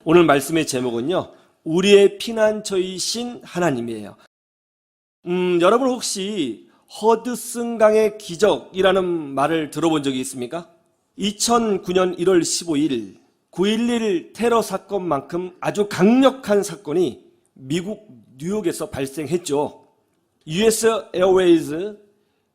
오늘 말씀의 제목은요, 우리의 피난처이신 하나님이에요. 여러분 혹시 허드슨 강의 기적이라는 말을 들어본 적이 있습니까? 2009년 1월 15일 9.11 테러 사건만큼 아주 강력한 사건이 미국 뉴욕에서 발생했죠. US 에어웨이즈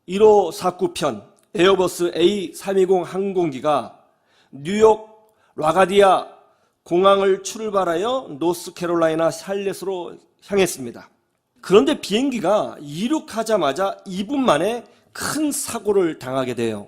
1549편 에어버스 A320 항공기가 뉴욕 라가디아 공항을 출발하여 노스캐롤라이나 샬렛으로 향했습니다. 그런데 비행기가 이륙하자마자 2분 만에 큰 사고를 당하게 돼요.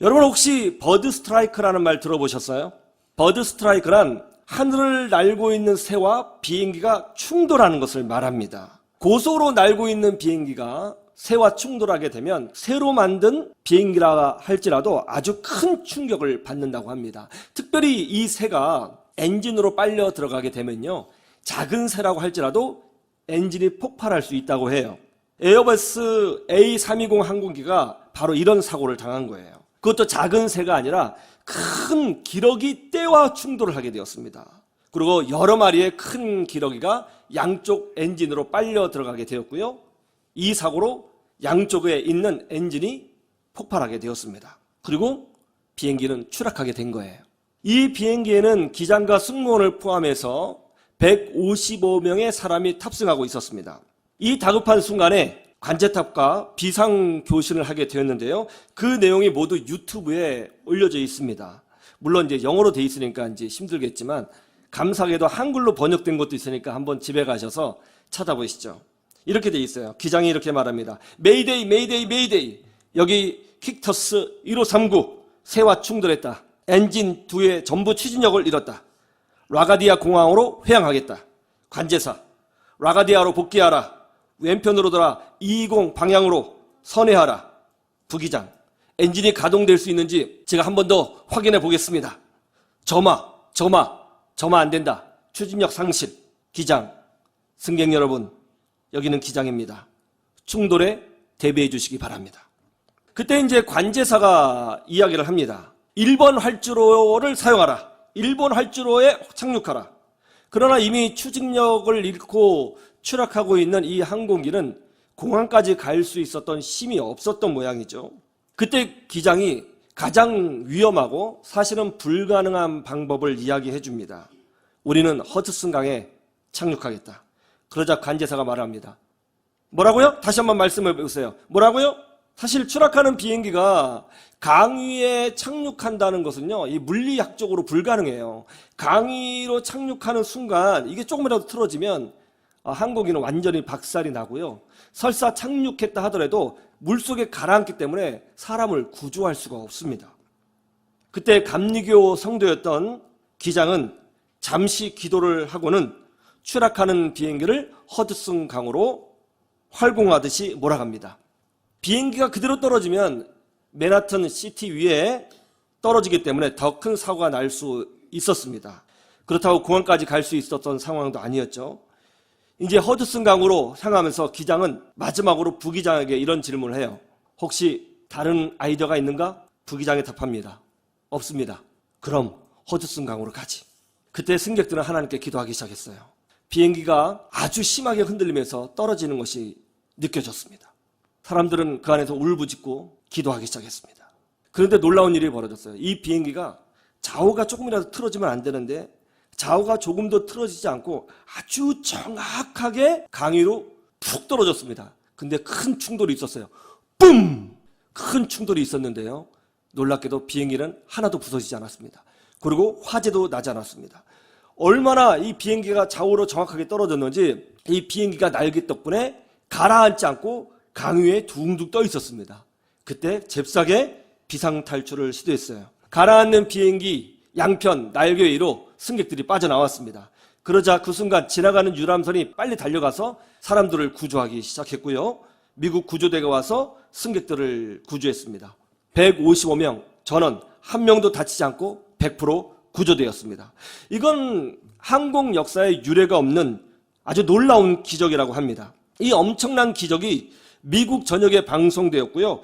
여러분 혹시 버드 스트라이크라는 말 들어보셨어요? 버드 스트라이크란 하늘을 날고 있는 새와 비행기가 충돌하는 것을 말합니다. 고속으로 날고 있는 비행기가 새와 충돌하게 되면 새로 만든 비행기라 할지라도 아주 큰 충격을 받는다고 합니다. 특별히 이 새가 엔진으로 빨려 들어가게 되면요, 작은 새라고 할지라도 엔진이 폭발할 수 있다고 해요. 에어버스 A320 항공기가 바로 이런 사고를 당한 거예요. 그것도 작은 새가 아니라 큰 기러기 떼와 충돌을 하게 되었습니다. 그리고 여러 마리의 큰 기러기가 양쪽 엔진으로 빨려 들어가게 되었고요, 이 사고로 양쪽에 있는 엔진이 폭발하게 되었습니다. 그리고 비행기는 추락하게 된 거예요. 이 비행기에는 기장과 승무원을 포함해서 155명의 사람이 탑승하고 있었습니다. 이 다급한 순간에 관제탑과 비상교신을 하게 되었는데요, 그 내용이 모두 유튜브에 올려져 있습니다. 물론 이제 영어로 돼 있으니까 이제 힘들겠지만 감사하게도 한글로 번역된 것도 있으니까 한번 집에 가셔서 찾아보시죠. 이렇게 돼 있어요. 기장이 이렇게 말합니다. 메이데이 메이데이 메이데이, 여기 킥터스 1539 새와 충돌했다. 엔진 2회 전부 추진력을 잃었다. 라가디아 공항으로 회항하겠다. 관제사, 라가디아로 복귀하라. 왼편으로 돌아 220 방향으로 선회하라. 부기장, 엔진이 가동될 수 있는지 제가 한 번 더 확인해 보겠습니다. 점화 안 된다. 추진력 상실. 기장, 승객 여러분, 여기는 기장입니다. 충돌에 대비해 주시기 바랍니다. 그때 이제 관제사가 이야기를 합니다. 1번 활주로를 사용하라. 1번 활주로에 착륙하라. 그러나 이미 추진력을 잃고 추락하고 있는 이 항공기는 공항까지 갈 수 있었던 힘이 없었던 모양이죠. 그때 기장이 가장 위험하고 사실은 불가능한 방법을 이야기해 줍니다. 우리는 허드슨 강에 착륙하겠다. 그러자 관제사가 말합니다. 뭐라고요? 다시 한번 말씀해 보세요. 뭐라고요? 사실 추락하는 비행기가 강 위에 착륙한다는 것은요, 이 물리학적으로 불가능해요. 강 위로 착륙하는 순간 이게 조금이라도 틀어지면 항공기는 완전히 박살이 나고요, 설사 착륙했다 하더라도 물속에 가라앉기 때문에 사람을 구조할 수가 없습니다. 그때 감리교 성도였던 기장은 잠시 기도를 하고는 추락하는 비행기를 허드슨 강으로 활공하듯이 몰아갑니다. 비행기가 그대로 떨어지면 맨하튼 시티 위에 떨어지기 때문에 더 큰 사고가 날 수 있었습니다. 그렇다고 공항까지 갈 수 있었던 상황도 아니었죠. 이제 허드슨 강으로 향하면서 기장은 마지막으로 부기장에게 이런 질문을 해요. 혹시 다른 아이디어가 있는가? 부기장이 답합니다. 없습니다. 그럼 허드슨 강으로 가지. 그때 승객들은 하나님께 기도하기 시작했어요. 비행기가 아주 심하게 흔들리면서 떨어지는 것이 느껴졌습니다. 사람들은 그 안에서 울부짖고 기도하기 시작했습니다. 그런데 놀라운 일이 벌어졌어요. 이 비행기가 좌우가 조금이라도 틀어지면 안 되는데 좌우가 조금도 틀어지지 않고 아주 정확하게 강 위로 푹 떨어졌습니다. 근데 큰 충돌이 있었어요. 뿜! 큰 충돌이 있었는데요, 놀랍게도 비행기는 하나도 부서지지 않았습니다. 그리고 화재도 나지 않았습니다. 얼마나 이 비행기가 좌우로 정확하게 떨어졌는지 이 비행기가 날개 덕분에 가라앉지 않고 강 위에 둥둥 떠 있었습니다. 그때 잽싸게 비상탈출을 시도했어요. 가라앉는 비행기 양편 날개 위로 승객들이 빠져나왔습니다. 그러자 그 순간 지나가는 유람선이 빨리 달려가서 사람들을 구조하기 시작했고요, 미국 구조대가 와서 승객들을 구조했습니다. 155명, 전원 한 명도 다치지 않고 100% 구조되었습니다. 이건 항공 역사에 유례가 없는 아주 놀라운 기적이라고 합니다. 이 엄청난 기적이 미국 전역에 방송되었고요,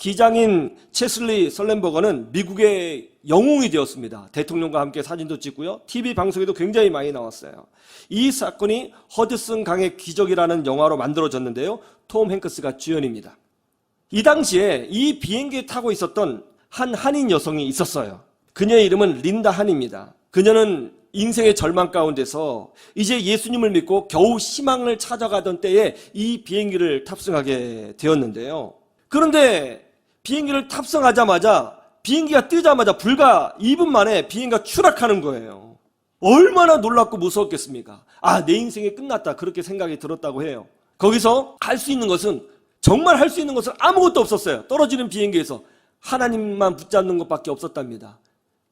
기장인 체슬리 설렌버거는 미국의 영웅이 되었습니다. 대통령과 함께 사진도 찍고요. TV 방송에도 굉장히 많이 나왔어요. 이 사건이 허드슨 강의 기적이라는 영화로 만들어졌는데요. 톰 행크스가 주연입니다. 이 당시에 이 비행기에 타고 있었던 한 한인 여성이 있었어요. 그녀의 이름은 린다 한입니다. 그녀는 인생의 절망 가운데서 이제 예수님을 믿고 겨우 희망을 찾아가던 때에 이 비행기를 탑승하게 되었는데요. 그런데 비행기를 탑승하자마자 비행기가 뜨자마자 불과 2분 만에 비행기가 추락하는 거예요. 얼마나 놀랍고 무서웠겠습니까? 아, 내 인생이 끝났다, 그렇게 생각이 들었다고 해요. 거기서 할 수 있는 것은, 정말 할 수 있는 것은 아무것도 없었어요. 떨어지는 비행기에서 하나님만 붙잡는 것밖에 없었답니다.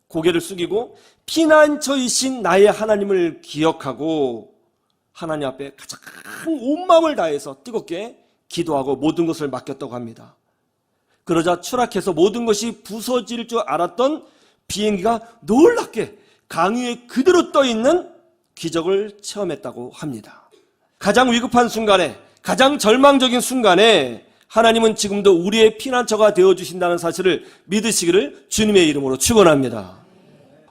고개를 숙이고 피난처이신 나의 하나님을 기억하고 하나님 앞에 가장 온 마음을 다해서 뜨겁게 기도하고 모든 것을 맡겼다고 합니다. 그러자 추락해서 모든 것이 부서질 줄 알았던 비행기가 놀랍게 강 위에 그대로 떠있는 기적을 체험했다고 합니다. 가장 위급한 순간에, 가장 절망적인 순간에 하나님은 지금도 우리의 피난처가 되어주신다는 사실을 믿으시기를 주님의 이름으로 축원합니다.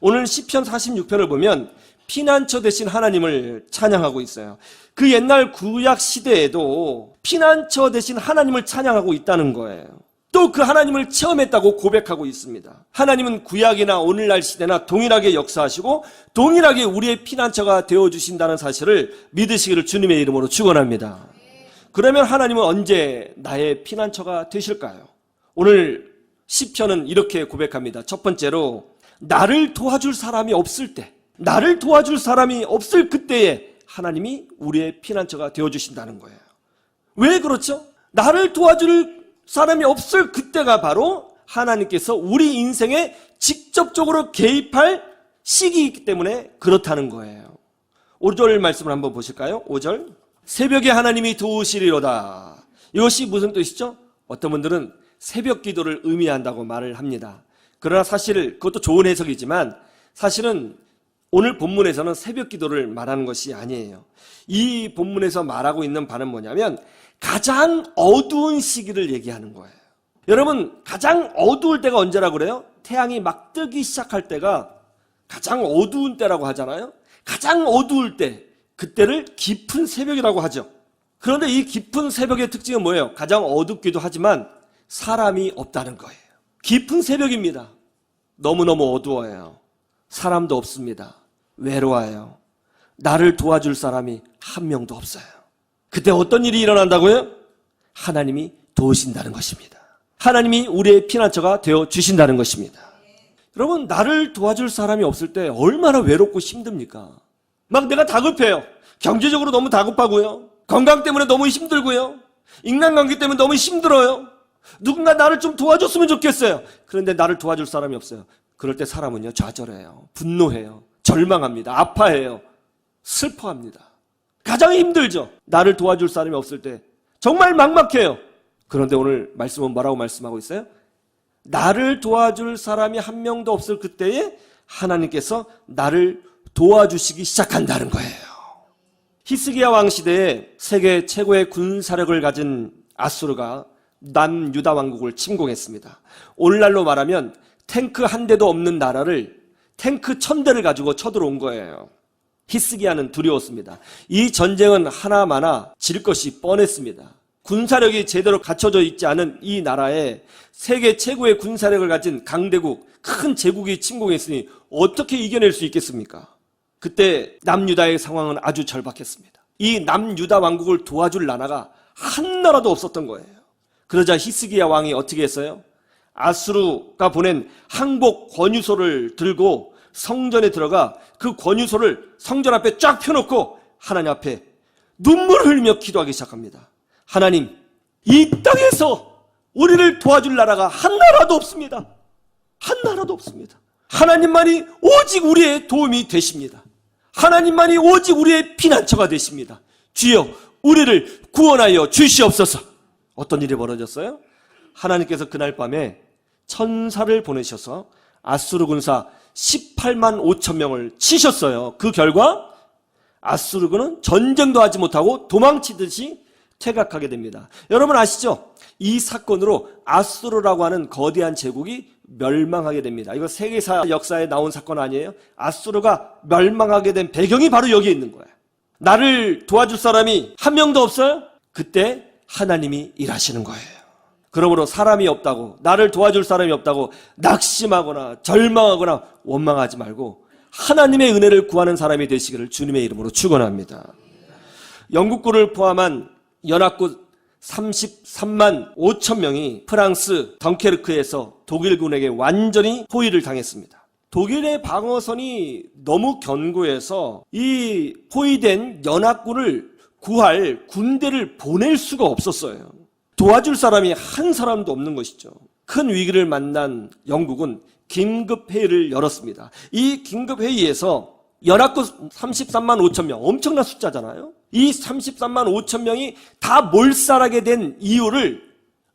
오늘 시편 46편을 보면 피난처 되신 하나님을 찬양하고 있어요. 그 옛날 구약 시대에도 피난처 되신 하나님을 찬양하고 있다는 거예요. 또 그 하나님을 체험했다고 고백하고 있습니다. 하나님은 구약이나 오늘날 시대나 동일하게 역사하시고 동일하게 우리의 피난처가 되어주신다는 사실을 믿으시기를 주님의 이름으로 축원합니다. 그러면 하나님은 언제 나의 피난처가 되실까요? 오늘 시편은 이렇게 고백합니다. 첫 번째로, 나를 도와줄 사람이 없을 때, 나를 도와줄 사람이 없을 그때에 하나님이 우리의 피난처가 되어주신다는 거예요. 왜 그렇죠? 나를 도와줄 사람이 없을 그때가 바로 하나님께서 우리 인생에 직접적으로 개입할 시기이기 때문에 그렇다는 거예요. 5절 말씀을 한번 보실까요? 5절. 새벽에 하나님이 도우시리로다. 이것이 무슨 뜻이죠? 어떤 분들은 새벽 기도를 의미한다고 말을 합니다. 그러나 사실 그것도 좋은 해석이지만 사실은 오늘 본문에서는 새벽 기도를 말하는 것이 아니에요. 이 본문에서 말하고 있는 바는 뭐냐면 가장 어두운 시기를 얘기하는 거예요. 여러분, 가장 어두울 때가 언제라고 그래요? 태양이 막 뜨기 시작할 때가 가장 어두운 때라고 하잖아요. 가장 어두울 때, 그때를 깊은 새벽이라고 하죠. 그런데 이 깊은 새벽의 특징은 뭐예요? 가장 어둡기도 하지만 사람이 없다는 거예요. 깊은 새벽입니다. 너무너무 어두워요. 사람도 없습니다. 외로워요. 나를 도와줄 사람이 한 명도 없어요. 그때 어떤 일이 일어난다고요? 하나님이 도우신다는 것입니다. 하나님이 우리의 피난처가 되어 주신다는 것입니다. 여러분, 나를 도와줄 사람이 없을 때 얼마나 외롭고 힘듭니까? 막 내가 다급해요. 경제적으로 너무 다급하고요. 건강 때문에 너무 힘들고요. 인간관계 때문에 너무 힘들어요. 누군가 나를 좀 도와줬으면 좋겠어요. 그런데 나를 도와줄 사람이 없어요. 그럴 때 사람은요, 좌절해요. 분노해요. 절망합니다. 아파해요. 슬퍼합니다. 가장 힘들죠. 나를 도와줄 사람이 없을 때 정말 막막해요. 그런데 오늘 말씀은 뭐라고 말씀하고 있어요? 나를 도와줄 사람이 한 명도 없을 그때에 하나님께서 나를 도와주시기 시작한다는 거예요. 히스기야 왕 시대에 세계 최고의 군사력을 가진 아수르가 남유다 왕국을 침공했습니다. 오늘날로 말하면 탱크 한 대도 없는 나라를 탱크 1000대를 가지고 쳐들어온 거예요. 히스기야는 두려웠습니다. 이 전쟁은 하나마나 질 것이 뻔했습니다. 군사력이 제대로 갖춰져 있지 않은 이 나라에 세계 최고의 군사력을 가진 강대국, 큰 제국이 침공했으니 어떻게 이겨낼 수 있겠습니까? 그때 남유다의 상황은 아주 절박했습니다. 이 남유다 왕국을 도와줄 나라가 한 나라도 없었던 거예요. 그러자 히스기야 왕이 어떻게 했어요? 아수르가 보낸 항복 권유서를 들고 성전에 들어가 그 권유서를 성전 앞에 쫙 펴놓고 하나님 앞에 눈물을 흘리며 기도하기 시작합니다. 하나님, 이 땅에서 우리를 도와줄 나라가 한 나라도 없습니다. 한 나라도 없습니다. 하나님만이 오직 우리의 도움이 되십니다. 하나님만이 오직 우리의 피난처가 되십니다. 주여, 우리를 구원하여 주시옵소서. 어떤 일이 벌어졌어요? 하나님께서 그날 밤에 천사를 보내셔서 아수르 군사 18만 5천 명을 치셨어요. 그 결과 아수르군은 전쟁도 하지 못하고 도망치듯이 퇴각하게 됩니다. 여러분 아시죠? 이 사건으로 아수르라고 하는 거대한 제국이 멸망하게 됩니다. 이거 세계사 역사에 나온 사건 아니에요? 아수르가 멸망하게 된 배경이 바로 여기에 있는 거예요. 나를 도와줄 사람이 한 명도 없어요? 그때 하나님이 일하시는 거예요. 그러므로 사람이 없다고, 나를 도와줄 사람이 없다고 낙심하거나 절망하거나 원망하지 말고 하나님의 은혜를 구하는 사람이 되시기를 주님의 이름으로 축원합니다. 영국군을 포함한 연합군 33만 5천 명이 프랑스 덩케르크에서 독일군에게 완전히 포위를 당했습니다. 독일의 방어선이 너무 견고해서 이 포위된 연합군을 구할 군대를 보낼 수가 없었어요. 도와줄 사람이 한 사람도 없는 것이죠. 큰 위기를 만난 영국은 긴급회의를 열었습니다. 이 긴급회의에서 연합군 33만 5천 명, 엄청난 숫자잖아요. 이 33만 5천 명이 다 몰살하게 된 이유를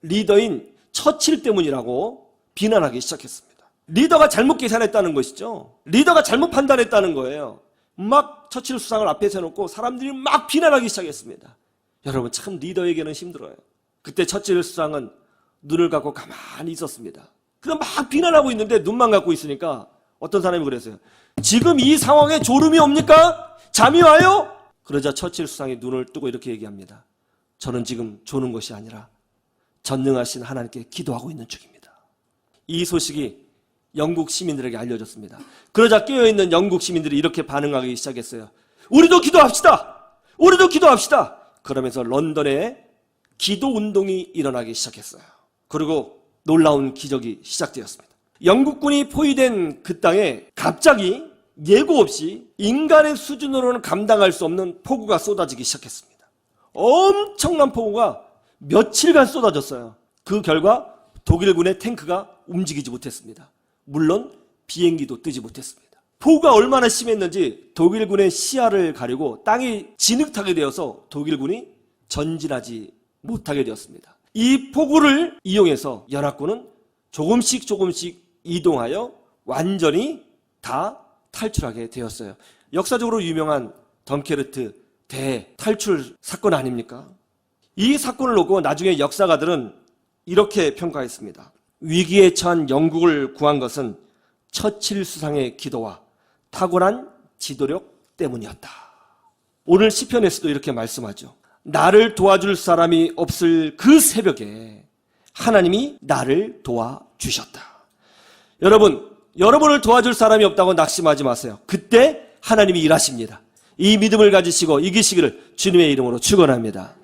리더인 처칠 때문이라고 비난하기 시작했습니다. 리더가 잘못 계산했다는 것이죠. 리더가 잘못 판단했다는 거예요. 막 처칠 수상을 앞에 세워놓고 사람들이 막 비난하기 시작했습니다. 여러분 참 리더에게는 힘들어요. 그때 처칠 수상은 눈을 감고 가만히 있었습니다. 그냥 막 비난하고 있는데 눈만 감고 있으니까 어떤 사람이 그랬어요. 지금 이 상황에 졸음이 옵니까? 잠이 와요? 그러자 처칠 수상이 눈을 뜨고 이렇게 얘기합니다. 저는 지금 조는 것이 아니라 전능하신 하나님께 기도하고 있는 중입니다. 이 소식이 영국 시민들에게 알려졌습니다. 그러자 깨어있는 영국 시민들이 이렇게 반응하기 시작했어요. 우리도 기도합시다. 우리도 기도합시다. 그러면서 런던에 기도운동이 일어나기 시작했어요. 그리고 놀라운 기적이 시작되었습니다. 영국군이 포위된 그 땅에 갑자기 예고 없이 인간의 수준으로는 감당할 수 없는 폭우가 쏟아지기 시작했습니다. 엄청난 폭우가 며칠간 쏟아졌어요. 그 결과 독일군의 탱크가 움직이지 못했습니다. 물론 비행기도 뜨지 못했습니다. 폭우가 얼마나 심했는지 독일군의 시야를 가리고 땅이 진흙탕이 되어서 독일군이 전진하지 못하게 되었습니다. 이 폭우를 이용해서 연합군은 조금씩 이동하여 완전히 다 탈출하게 되었어요. 역사적으로 유명한 덩케르트 대탈출 사건 아닙니까? 이 사건을 놓고 나중에 역사가들은 이렇게 평가했습니다. 위기에 처한 영국을 구한 것은 처칠 수상의 기도와 탁월한 지도력 때문이었다. 오늘 시편에서도 이렇게 말씀하죠. 나를 도와줄 사람이 없을 그 새벽에 하나님이 나를 도와주셨다. 여러분을 도와줄 사람이 없다고 낙심하지 마세요. 그때 하나님이 일하십니다. 이 믿음을 가지시고 이기시기를 주님의 이름으로 축원합니다.